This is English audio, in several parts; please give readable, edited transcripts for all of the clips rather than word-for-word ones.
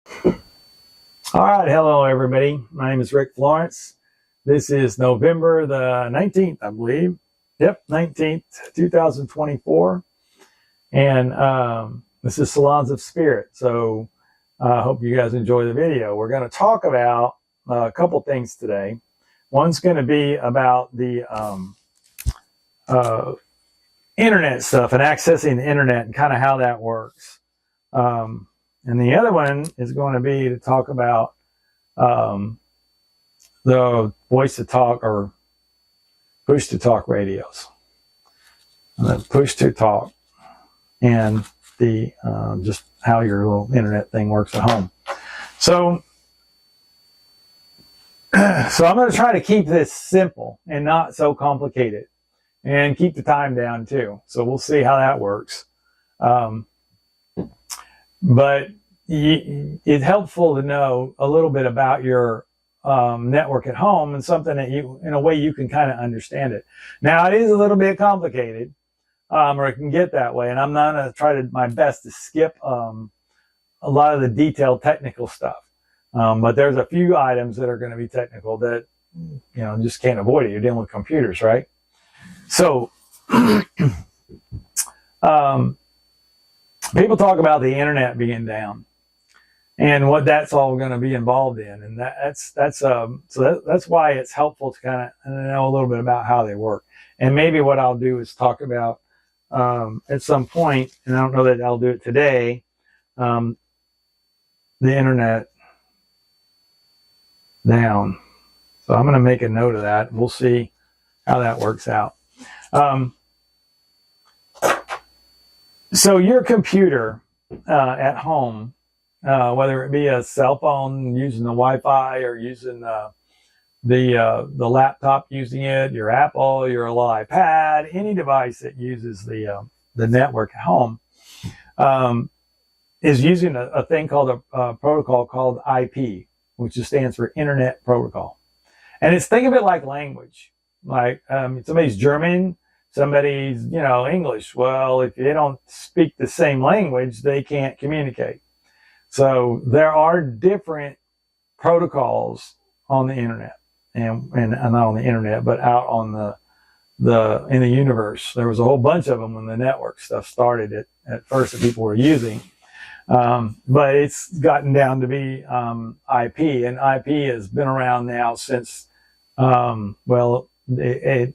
All right, hello everybody. My name is Rick Florence. This is November the 19th, I believe. Yep, 19th, 2024. And this is Salons of Spirit. So I hope you guys enjoy the video. We're going to talk about a couple things today. One's going to be about the internet stuff and accessing the internet and kind of how that works. And the other one is going to be to talk about the voice to talk or push to talk radios. The push to talk and the just how your little internet thing works at home. So I'm going to try to keep this simple and not so complicated, and keep the time down too. So we'll see how that works. But it's helpful to know a little bit about your network at home, and something that you, in a way, you can kind of understand it. Now, it is a little bit complicated, or it can get that way, and I'm not going to try my best to skip a lot of the detailed technical stuff. But there's a few items that are going to be technical that, just can't avoid it. You're dealing with computers, right? So, people talk about the internet being down and what that's all going to be involved in, and that's why it's helpful to kind of know a little bit about how they work. And maybe what I'll do is talk about at some point, and I don't know that I'll do it today, the internet down. So I'm going to make a note of that. We'll see how that works out. So your computer at home, whether it be a cell phone using the Wi-Fi or using the laptop using it, your Apple, your little iPad, any device that uses the network at home, is using a thing called a protocol called IP, which just stands for Internet Protocol. And think of it like language. Like somebody's German, somebody's English. Well, if they don't speak the same language, they can't communicate. So there are different protocols on the internet, and not on the internet, but out on in the universe. There was a whole bunch of them when the network stuff started at first that people were using. But it's gotten down to be IP, and IP has been around now since, I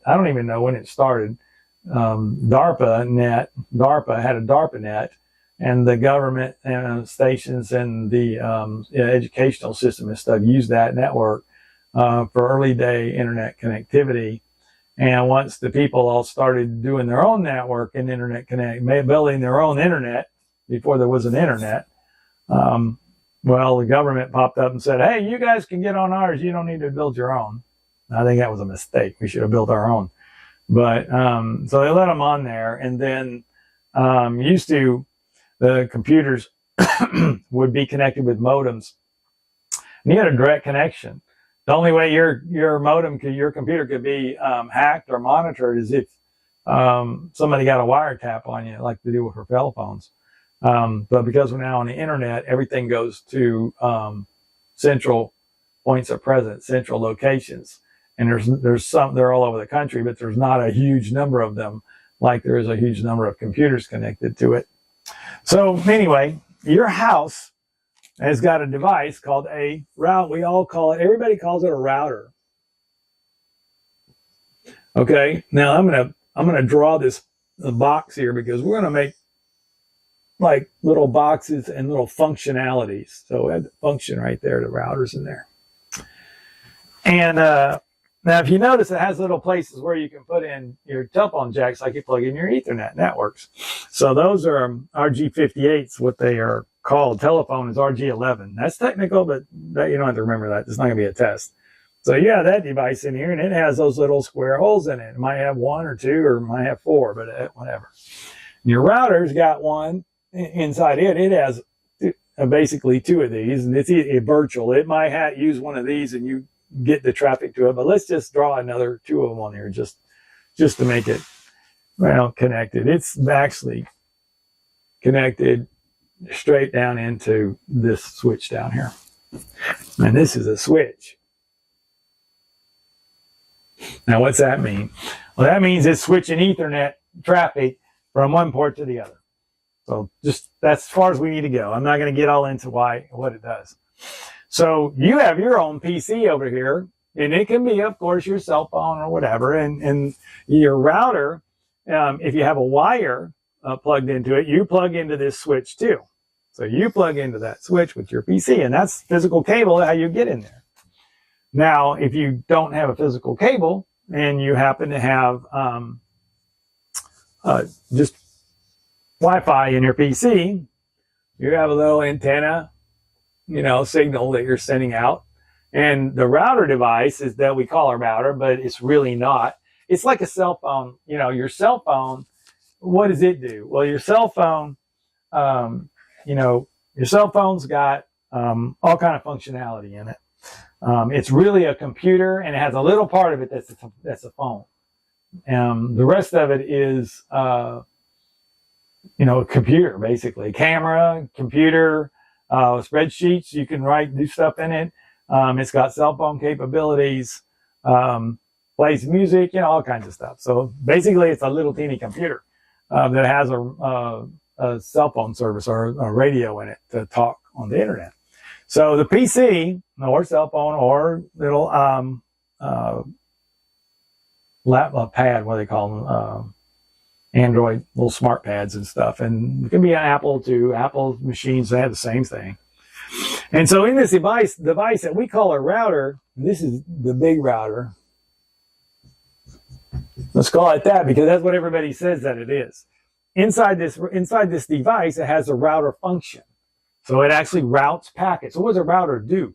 don't even know when it started. DARPA had a DARPA net, and the government stations and the educational system and stuff used that network for early day internet connectivity. And once the people all started doing their own network and internet building their own internet before there was an internet, the government popped up and said, "Hey, you guys can get on ours. You don't need to build your own." I think that was a mistake. We should have built our own. But so they let them on there, and then used to, the computers would be connected with modems, and you had a direct connection. The only way your computer could be hacked or monitored is if somebody got a wiretap on you, like they do with cell phones. But because we're now on the internet, everything goes to central points of presence, central locations. And there's some, they're all over the country, but there's not a huge number of them like there is a huge number of computers connected to it. So anyway, your house has got a device called a route. Everybody calls it a router. Okay, now I'm gonna draw this box here, because we're gonna make like little boxes and little functionalities. So we have the function right there, the router's in there. And now, if you notice, it has little places where you can put in your telephone jacks, like you plug in your Ethernet networks. So those are RG58s, what they are called. Telephone is RG11. That's technical, but you don't have to remember that. It's not going to be a test. So you have that device in here, and it has those little square holes in it. It might have one or two, or it might have four, but whatever. Your router's got one inside it. It has basically two of these, and it's virtual. It might use one of these, and you get the traffic to it, but let's just draw another two of them on here just to make it connected. It's actually connected straight down into this switch down here. And this is a switch. Now, what's that mean? Well, that means it's switching Ethernet traffic from one port to the other. So just that's as far as we need to go. I'm not going to get all into what it does. So you have your own PC over here, and it can be, of course, your cell phone or whatever. And your router, if you have a wire plugged into it, you plug into this switch too. So you plug into that switch with your PC, and that's physical cable, how you get in there. Now, if you don't have a physical cable and you happen to have just Wi-Fi in your PC, you have a little antenna, signal that you're sending out. And the router device is that we call a router, but it's really not. It's like a cell phone. Your cell phone, what does it do? Well, your cell phone, your cell phone's got all kind of functionality in it. It's really a computer, and it has a little part of it that's a phone. The rest of it is, a computer, basically. Camera, computer, spreadsheets, you can do stuff in it. It's got cell phone capabilities, plays music, all kinds of stuff. So basically, it's a little teeny computer that has a cell phone service or a radio in it to talk on the internet. So the PC or cell phone or little laptop pad, what do they call them? Android, little smart pads and stuff. And it can be an Apple too. Apple machines, they have the same thing. And so in this device that we call a router, this is the big router. Let's call it that because that's what everybody says that it is. Inside this device, it has a router function. So it actually routes packets. So what does a router do?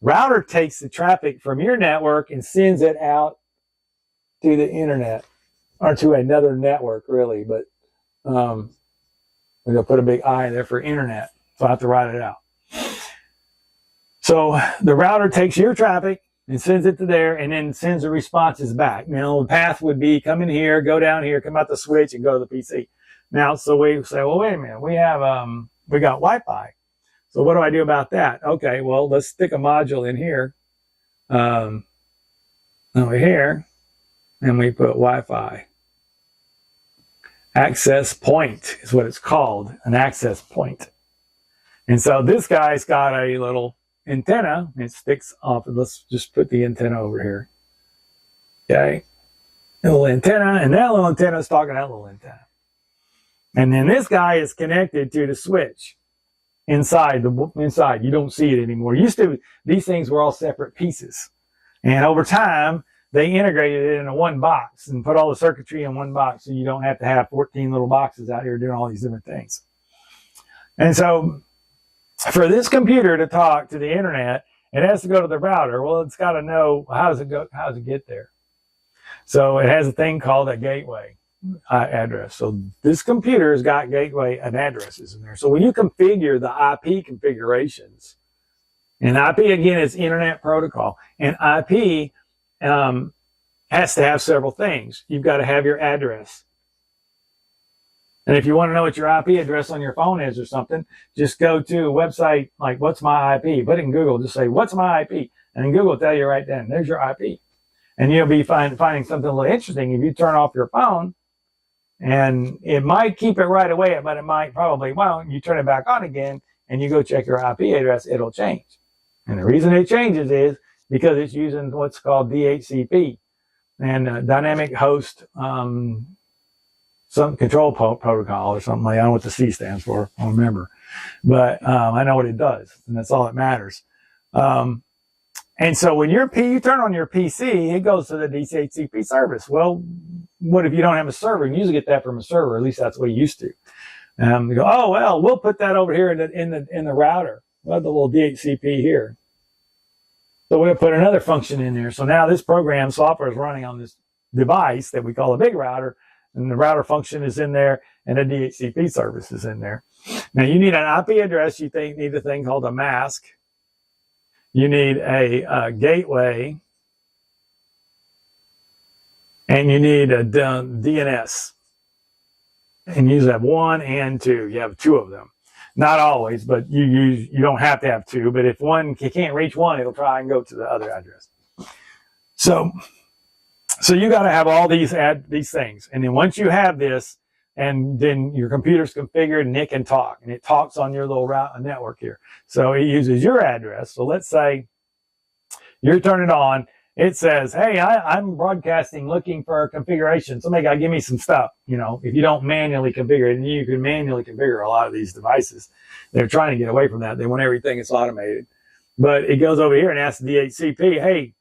Router takes the traffic from your network and sends it out to the internet or to another network, really. But we're going to put a big I there for internet. So I have to write it out. So the router takes your traffic and sends it to there and then sends the responses back. Now, the path would be come in here, go down here, come out the switch and go to the PC. Now, so we say, well, wait a minute. We got Wi-Fi. So what do I do about that? Okay, well, let's stick a module in here, over here, and we put Wi-Fi. Access point is what it's called, an access point. And so this guy's got a little antenna. It sticks off. Let's just put the antenna over here. Okay, a little antenna, and that little antenna is talking to that little antenna. And then this guy is connected to the switch. Inside, you don't see it anymore. Used to, these things were all separate pieces. And over time, they integrated it into one box and put all the circuitry in one box so you don't have to have 14 little boxes out here doing all these different things. And so, for this computer to talk to the internet, it has to go to the router. Well, it's got to know how does it get there? So it has a thing called a gateway address. So this computer has got gateway and addresses in there. So when you configure the IP configurations, and IP again is Internet Protocol, and IP has to have several things. You've got to have your address. And if you want to know what your IP address on your phone is or something, just go to a website like what's my IP? Put it in Google, just say what's my IP? And then Google will tell you right then, there's your IP. And you'll be finding something a little interesting if you turn off your phone. And it might keep it right away, but it might probably won't. You turn it back on again and you go check your IP address, it'll change. And the reason it changes is because it's using what's called DHCP and dynamic host some control protocol or something like that. I don't know what the C stands for. I don't remember. But I know what it does, and that's all that matters. And so when you turn on your PC, it goes to the DHCP service. Well, what if you don't have a server? You usually get that from a server. At least that's what you used to. You go, oh well, we'll put that over here in the router. We'll have the little DHCP here. So we'll put another function in there. So now this program software is running on this device that we call a big router, and the router function is in there, and the DHCP service is in there. Now you need an IP address. You need a thing called a mask. You need a gateway, and you need a DNS. And you usually have one and two. You have two of them. Not always, but you don't have to have two. But if you can't reach one, it'll try and go to the other address. So you got to have all these things, and then once you have this, and then your computer's configured, and it can talk, and it talks on your little route network here. So it uses your address. So let's say you're turning it on. It says, hey, I'm broadcasting looking for a configuration. Somebody got to give me some stuff. If you don't manually configure it, and you can manually configure a lot of these devices, they're trying to get away from that. They want everything that's automated. But it goes over here and asks the DHCP,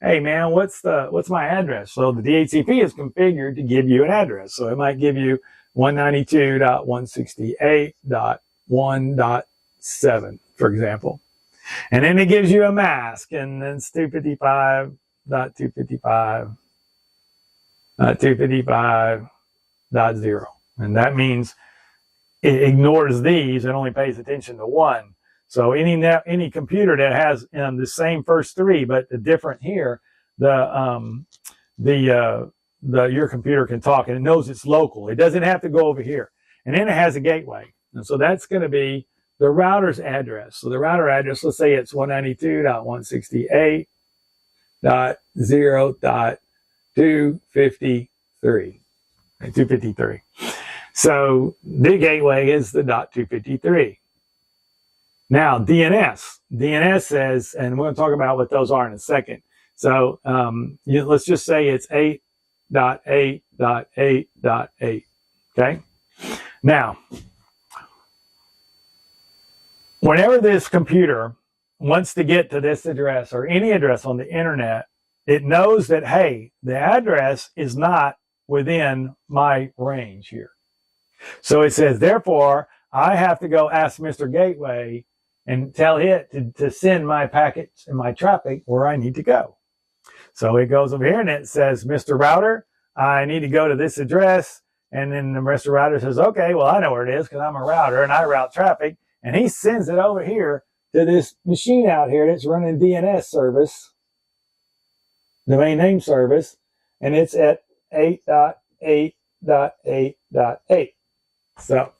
hey man, what's my address? So the DHCP is configured to give you an address. So it might give you 192.168.1.7, for example. And then it gives you a mask, and then it's 255.255.255.0. And that means it ignores these and only pays attention to one. So any computer that has the same first three, but the different here, your computer can talk, and it knows it's local. It doesn't have to go over here. And then it has a gateway. And so that's going to be the router's address. So the router address, let's say it's 192.168.253. So the gateway is the .253. Now, DNS says, and we're going to talk about what those are in a second. So let's just say it's 8.8.8.8. Okay? Now, whenever this computer wants to get to this address or any address on the internet, it knows that, hey, the address is not within my range here. So it says, therefore, I have to go ask Mr. Gateway and tell it to send my packets and my traffic where I need to go. So it goes over here and it says, Mr. Router, I need to go to this address. And then the Mr. Router says, okay, well, I know where it is because I'm a router and I route traffic. And he sends it over here to this machine out here that's running DNS service, domain name service, and it's at 8.8.8.8. So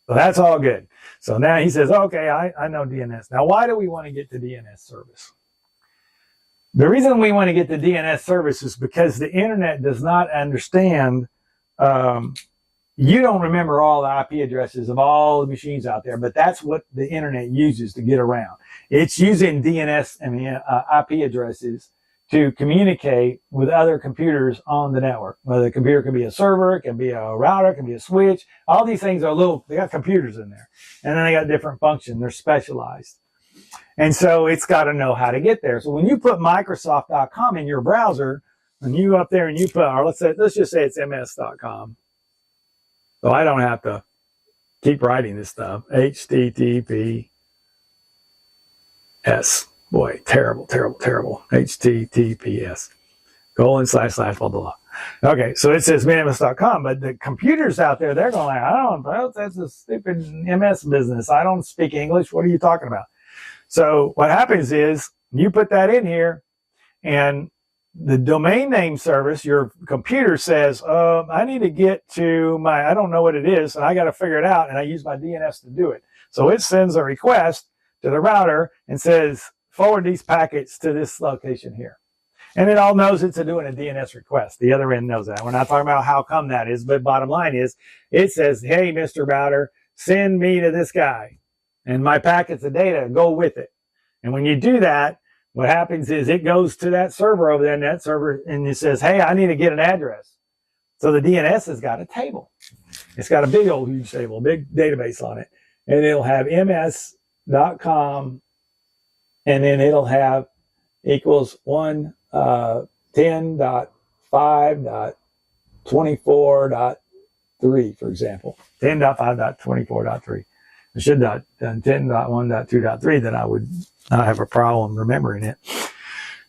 that's all good. So now he says, okay, I know DNS. Now, why do we want to get to DNS service? The reason we want to get to DNS service is because the internet does not understand. You don't remember all the IP addresses of all the machines out there, but that's what the internet uses to get around. It's using DNS and IP addresses to communicate with other computers on the network. Whether the computer can be a server, it can be a router, it can be a switch. All these things are they got computers in there. And then they got different functions. They're specialized. And so it's got to know how to get there. So when you put Microsoft.com in your browser, and you up there and you put, or let's just say it's MS.com. So I don't have to keep writing this stuff. HTTPS. Boy, terrible. HTTPS. :// blah, blah, blah. Okay, so it says MS.com, but the computers out there, they're going like, I don't know, that's a stupid MS business. I don't speak English. What are you talking about? So what happens is you put that in here, and the domain name service, your computer says, I need to get to I don't know what it is, and I got to figure it out, and I use my DNS to do it. So it sends a request to the router and says, forward these packets to this location here. And it all knows it's doing a DNS request. The other end knows that. We're not talking about how come that is, but bottom line is, it says, hey, Mr. Router, send me to this guy, and my packets of data go with it. And when you do that, what happens is it goes to that server over there, and that server, and it says, hey, I need to get an address. So the DNS has got a table. It's got a big old huge table, big database on it. And it'll have ms.com, and then it'll have equals 10.5.24.3, for example. 10.5.24.3. I should have done 10.1.2.3, then I would not have a problem remembering it.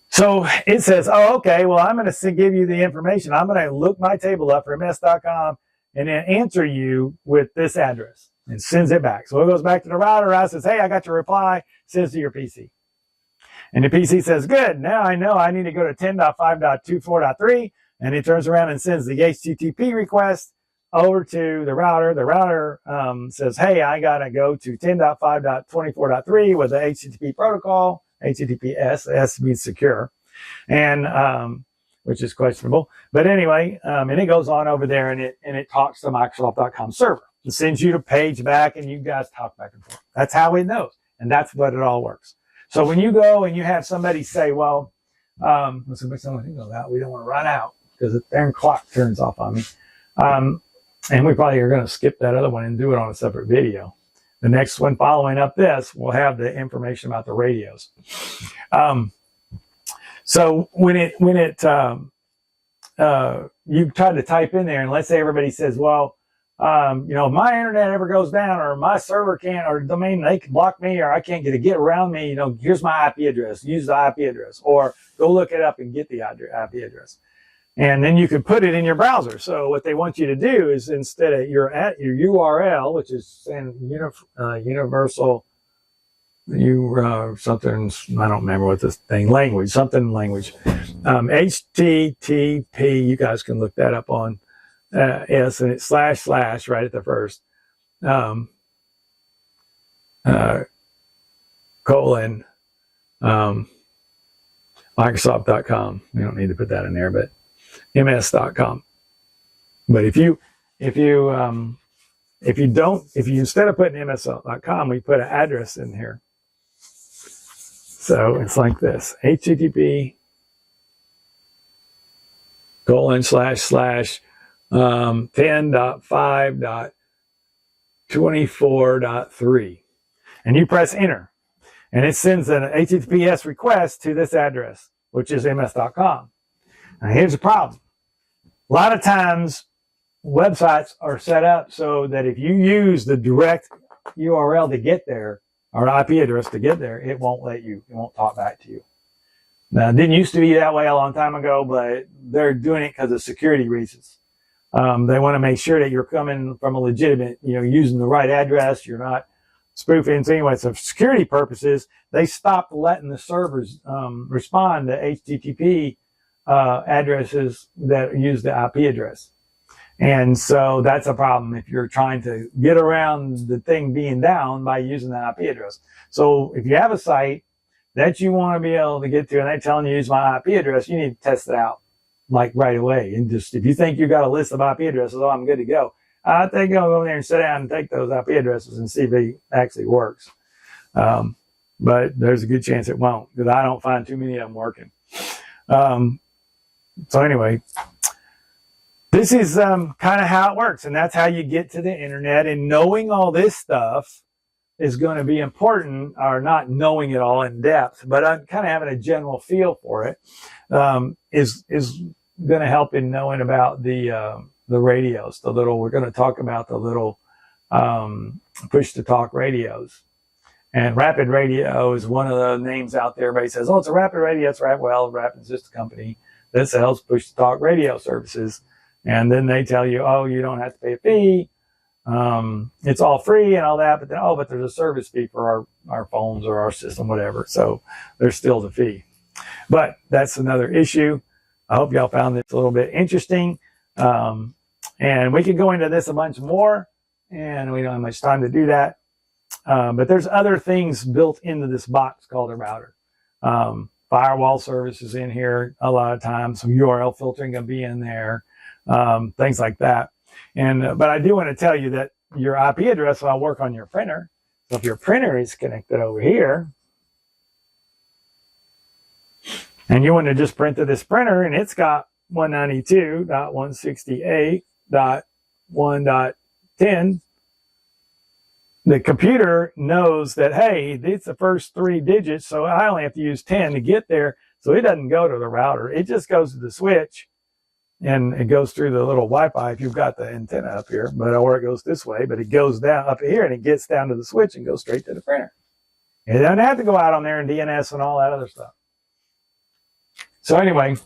So it says, oh, okay, well, I'm going to give you the information. I'm going to look my table up for ms.com and then answer you with this address, and sends it back. So it goes back to the router. I says, hey, I got your reply, sends to your PC. And the PC says, good, now I know I need to go to 10.5.24.3, and it turns around and sends the HTTP request over to the router. The router says, hey, I got to go to 10.5.24.3 with the HTTP protocol, HTTPS, it has to be secure, and which is questionable. But anyway, and it goes on over there, and it talks to Microsoft.com server. It sends you the page back, and you guys talk back and forth. That's how it knows, and that's what it all works. So when you go and you have somebody say, well, let's see, somebody go out. We don't want to run out because the darn clock turns off on me. And we probably are going to skip that other one and do it on a separate video. The next one following up this will have the information about the radios. So when you try to type in there, and let's say everybody says, well, if my internet ever goes down, or my server can't, or domain, they can block me, or I can't get around me, here's my IP address, use the IP address, or go look it up and get the IP address. And then you can put it in your browser. So what they want you to do is, instead of your URL, which is universal, something, I don't remember what this thing, language, HTTP, you guys can look that up on S, and it's / right at the first, colon, Microsoft.com. We don't need to put that in there, but ms.com. But if you instead of putting ms.com, we put an address in here. So it's like this: HTTP : 10.5.24.3, and you press enter, and it sends an HTTPS request to this address, which is ms.com. Now, here's the problem. A lot of times, websites are set up so that if you use the direct URL to get there, or IP address to get there, it won't talk back to you. Now, it didn't used to be that way a long time ago, but they're doing it because of security reasons. They want to make sure that you're coming from a legitimate, using the right address, you're not spoofing. So anyway, so for security purposes, they stopped letting the servers respond to HTTP addresses that use the IP address. And so that's a problem if you're trying to get around the thing being down by using the IP address. So if you have a site that you want to be able to get to, and they're telling you to use my IP address, you need to test it out like right away. And just, if you think you've got a list of IP addresses, oh, I'm good to go, I think I'll go over there and sit down and take those IP addresses and see if it actually works. But there's a good chance it won't, because I don't find too many of them working. So anyway, this is kind of how it works, and that's how you get to the internet. And knowing all this stuff is going to be important, or not knowing it all in depth, but kind of having a general feel for it is going to help in knowing about the radios. We're going to talk about the little push-to-talk radios. And Rapid Radio is one of the names out there. Everybody says, oh, it's a Rapid Radio. It's right. Well, Rapid's just a company that sells push-to-talk radio services. And then they tell you, oh, you don't have to pay a fee. It's all free and all that. But then, but there's a service fee for our phones or our system, whatever. So there's still the fee. But that's another issue. I hope y'all found this a little bit interesting. And we could go into this a bunch more, and we don't have much time to do that. But there's other things built into this box called a router. Firewall services in here a lot of times. Some URL filtering going to be in there. Things like that. And but I do want to tell you that your IP address will work on your printer. So if your printer is connected over here, and you want to just print to this printer, and it's got 192.168.1.10, the computer knows that, hey, it's the first 3 digits, so I only have to use 10 to get there. So it doesn't go to the router. It just goes to the switch, and it goes through the little Wi-Fi if you've got the antenna up here, or it goes this way, but it goes down up here, and it gets down to the switch and goes straight to the printer. It doesn't have to go out on there and DNS and all that other stuff. So anyway,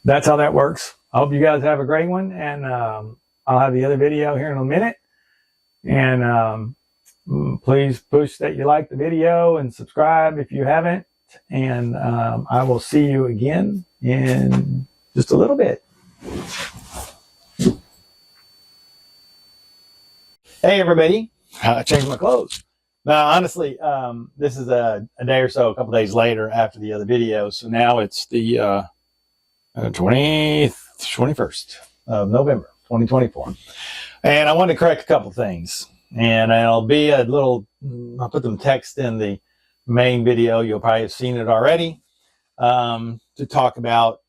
that's how that works. I hope you guys have a great one, and I'll have the other video here in a minute. And please push that you like the video and subscribe if you haven't. And I will see you again in just a little bit. Hey everybody, I changed my clothes. Now, honestly, this is a day or so, a couple days later after the other video. So now it's the 21st of November, 2024. And I wanted to correct a couple things. And I'll be a little, I'll put them text in the main video. You'll probably have seen it already, to talk about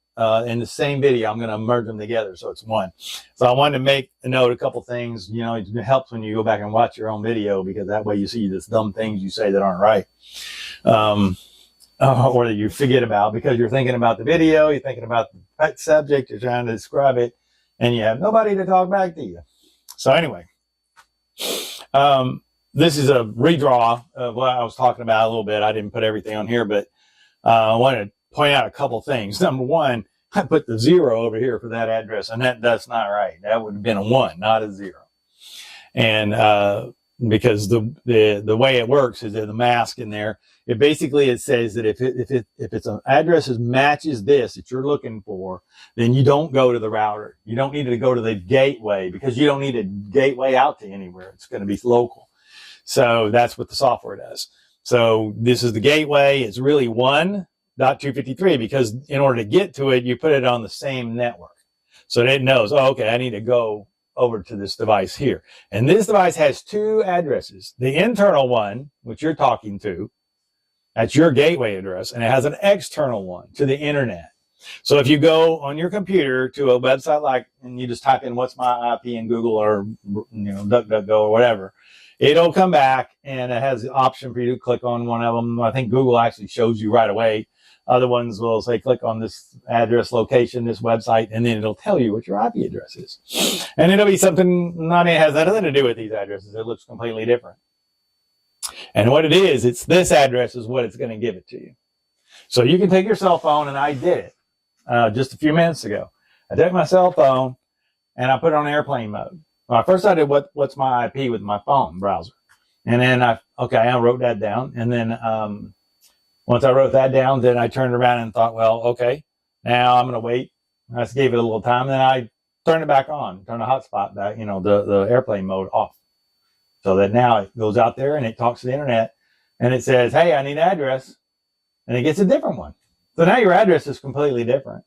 in the same video. I'm going to merge them together so it's one. So I wanted to make a note, a couple things. You know, it helps when you go back and watch your own video, because that way you see this dumb things you say that aren't right, or that you forget about because you're thinking about the video, you're thinking about the subject, you're trying to describe it, and you have nobody to talk back to you. So anyway, this is a redraw of what I was talking about a little bit. I didn't put everything on here, but I wanted to point out a couple things. Number one, I put the 0 over here for that address, and that's not right. That would have been a 1, not a 0. And because the way it works is there's a mask in there. It basically says that if it's an address that matches this that you're looking for, then you don't go to the router. You don't need to go to the gateway, because you don't need a gateway out to anywhere. It's going to be local. So that's what the software does. So this is the gateway. It's really 1.253, because in order to get to it, you put it on the same network. So that it knows, oh, okay, I need to go over to this device here. And this device has 2 addresses. The internal one, which you're talking to, that's your gateway address, and it has an external one to the internet. So if you go on your computer to a website and you just type in what's my IP in Google or, DuckDuckGo or whatever, it'll come back and it has the option for you to click on one of them. I think Google actually shows you right away. Other ones will say, click on this address location, this website, and then it'll tell you what your IP address is. And it'll be something has nothing to do with these addresses. It looks completely different. And what it is, it's this address is what it's going to give it to you. So you can take your cell phone, and I did it just a few minutes ago. I took my cell phone and I put it on airplane mode. Well, first I did what's my IP with my phone browser. And then I wrote that down. And then once I wrote that down, then I turned around and thought, well, okay, now I'm going to wait. I just gave it a little time. And then I turned it back on, turned the hotspot back, the airplane mode off. So that now it goes out there and it talks to the internet and it says, hey, I need an address. And it gets a different one. So now your address is completely different.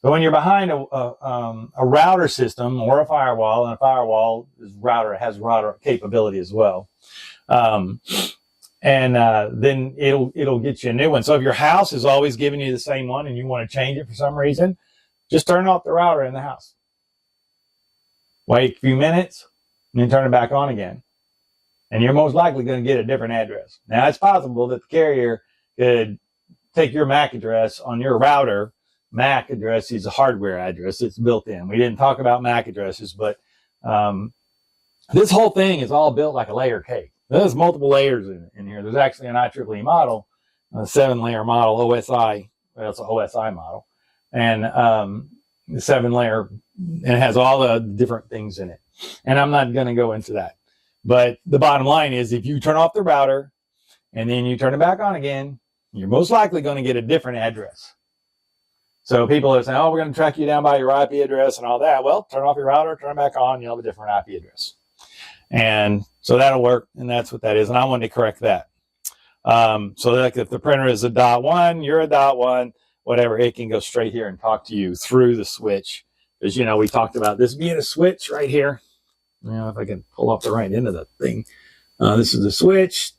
So when you're behind a router system or a firewall, and a firewall has router capability as well, then it'll get you a new one. So if your house is always giving you the same one and you want to change it for some reason, just turn off the router in the house. Wait a few minutes, and then turn it back on again. And you're most likely going to get a different address. Now, it's possible that the carrier could take your MAC address on your router. MAC address is a hardware address. It's built in. We didn't talk about MAC addresses, but this whole thing is all built like a layer cake. There's multiple layers in here. There's actually an IEEE model, a 7-layer model, OSI. Well, it's an OSI model. And the 7-layer, and it has all the different things in it. And I'm not going to go into that. But the bottom line is, if you turn off the router and then you turn it back on again, you're most likely going to get a different address. So people are saying, oh, we're going to track you down by your IP address and all that. Well, turn off your router, turn it back on, you'll have a different IP address. And so that'll work, and that's what that is. And I wanted to correct that. So like if the printer is a .1, you're a .1, whatever, it can go straight here and talk to you through the switch. Because, we talked about this being a switch right here. If I can pull off the right end of the thing. This is the switch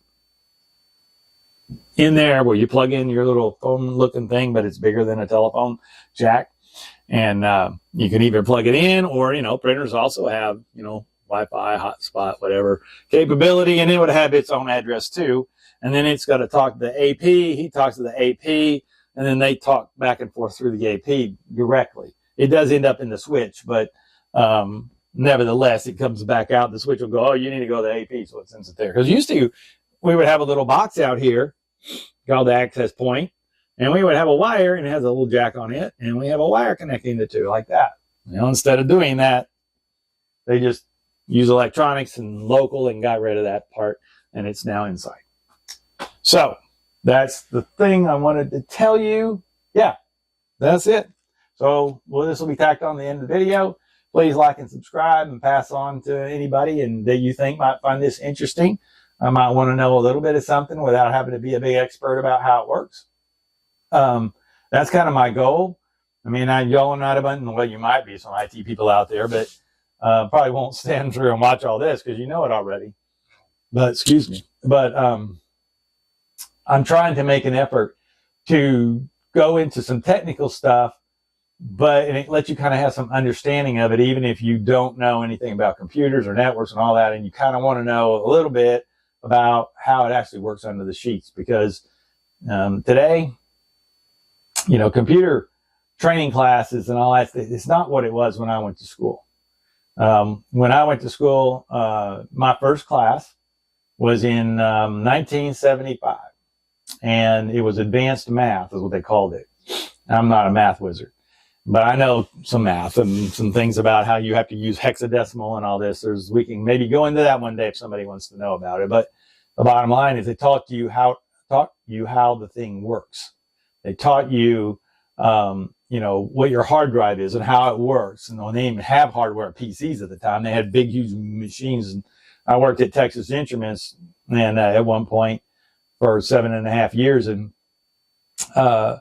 in there where you plug in your little phone-looking thing, but it's bigger than a telephone jack. And you can either plug it in, or, printers also have, Wi-Fi, hotspot, whatever capability, and it would have its own address too. And then it's got to talk to the AP. He talks to the AP, and then they talk back and forth through the AP directly. It does end up in the switch, but nevertheless, it comes back out. The switch will go, oh, you need to go to the AP, so it sends it there. Because used to, we would have a little box out here called the access point, and we would have a wire, and it has a little jack on it, and we have a wire connecting the two like that. Instead of doing that, they just use electronics and local and got rid of that part, and it's now inside. So that's the thing I wanted to tell you. Yeah, that's it. So this will be tacked on the end of the video. please like and subscribe and pass on to anybody and that you think might find this interesting. I might want to know a little bit of something without having to be a big expert about how it works. That's kind of my goal. I mean, y'all are not abundant. Well, you might be some IT people out there, but probably won't stand through and watch all this because you know it already. But excuse me. But I'm trying to make an effort to go into some technical stuff, but it lets you kind of have some understanding of it, even if you don't know anything about computers or networks and all that, and you kind of want to know a little bit about how it actually works under the sheets. Because today, you know, computer training classes and all that, it's not what it was when I went to school. When I went to school, my first class was in 1975, and it was advanced math is what they called it. I'm not a math wizard, but I know some math and some things about how you have to use hexadecimal and all this. We can maybe go into that one day if somebody wants to know about it. But the bottom line is they taught you how the thing works. They taught you, you know, what your hard drive is and how it works. And when they didn't have hardware PCs at the time, they had big, huge machines. And I worked at Texas Instruments and at one point for 7.5 years. And I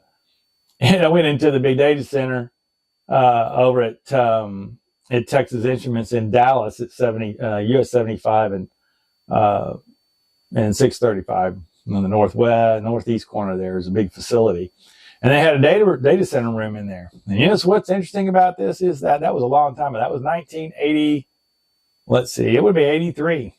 went into the big data center over at Texas Instruments in Dallas at US 75 and 635 in the northeast corner. There is a big facility, and they had a data center room in there. And you know what's interesting about this is that was a long time ago. That was 1980. Let's see, it would be 83.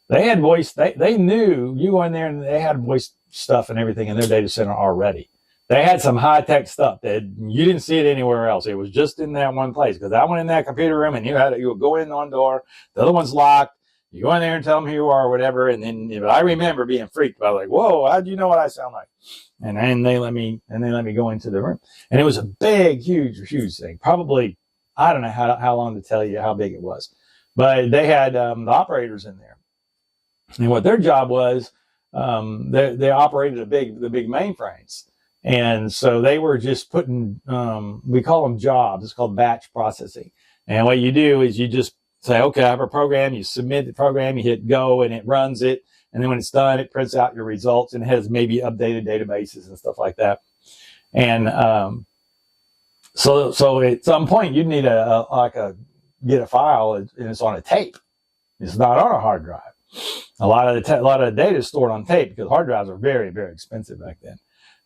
They had voice. They knew you go in there and they had voice stuff and everything in their data center already. They had some high-tech stuff that you didn't see it anywhere else. It was just in that one place. Because I went in that computer room and you would go in one door, the other one's locked. You go in there and tell them who you are or whatever. And then I remember being freaked by like, whoa, how do you know what I sound like? And then they let me go into the room. And it was a big, huge thing. Probably, I don't know how long to tell you how big it was. But they had the operators in there. And what their job was, they operated the big mainframes. And so they were just putting, we call them jobs. It's called batch processing. And what you do is you just say, okay, I have a program. You submit the program, you hit go, and it runs it. And then when it's done, it prints out your results and it has maybe updated databases and stuff like that. And so at some point, you'd need get a file, and it's on a tape. It's not on a hard drive. A lot of the data is stored on tape because hard drives are very, very expensive back then.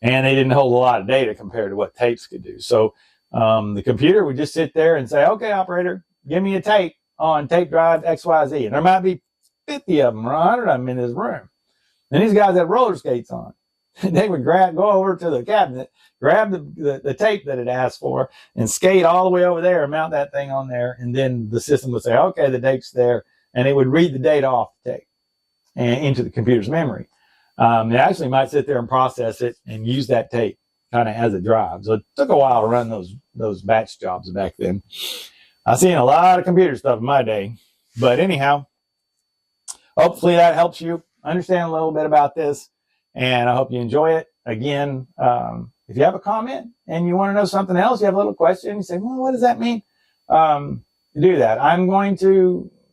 And they didn't hold a lot of data compared to what tapes could do. So the computer would just sit there and say, okay, operator, give me a tape on tape drive XYZ. And there might be 50 of them or 100 of them in this room. And these guys had roller skates on. They would go over to the cabinet, grab the tape that it asked for, and skate all the way over there and mount that thing on there. And then the system would say, okay, the tape's there. And it would read the data off the tape and into the computer's memory. It actually might sit there and process it and use that tape kind of as a drive. So it took a while to run those batch jobs back then. I've seen a lot of computer stuff in my day. But anyhow, hopefully that helps you understand a little bit about this. And I hope you enjoy it. Again, if you have a comment and you want to know something else, you have a little question, you say, well, what does that mean? Do that.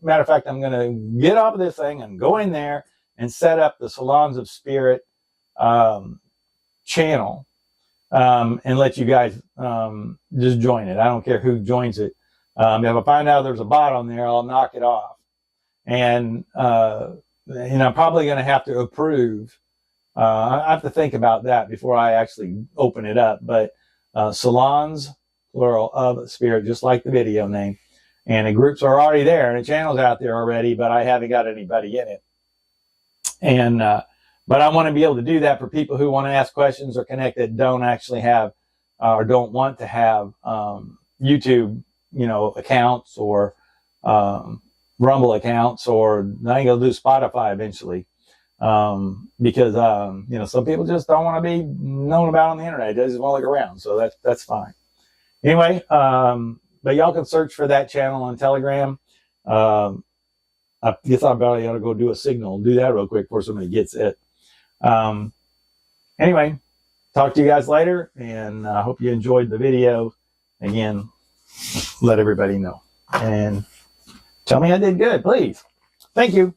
Matter of fact, I'm going to get off of this thing and go in there and set up the Salons of Spirit channel and let you guys just join it. I don't care who joins it. If I find out there's a bot on there, I'll knock it off. And I'm probably going to have to approve. I have to think about that before I actually open it up. But Salons, plural, of Spirit, just like the video name. And the groups are already there and the channel's out there already, but I haven't got anybody in it. And, but I want to be able to do that for people who want to ask questions or connect that don't actually have, or don't want to have, YouTube, accounts or, Rumble accounts, or I think I'll do Spotify eventually. Because, some people just don't want to be known about on the internet. They just want to look around. So that's fine. Anyway, but y'all can search for that channel on Telegram. I guess I probably ought to go do a signal. Do that real quick before somebody gets it. Anyway, talk to you guys later, and I hope you enjoyed the video. Again, let everybody know. and tell me I did good, please. Thank you.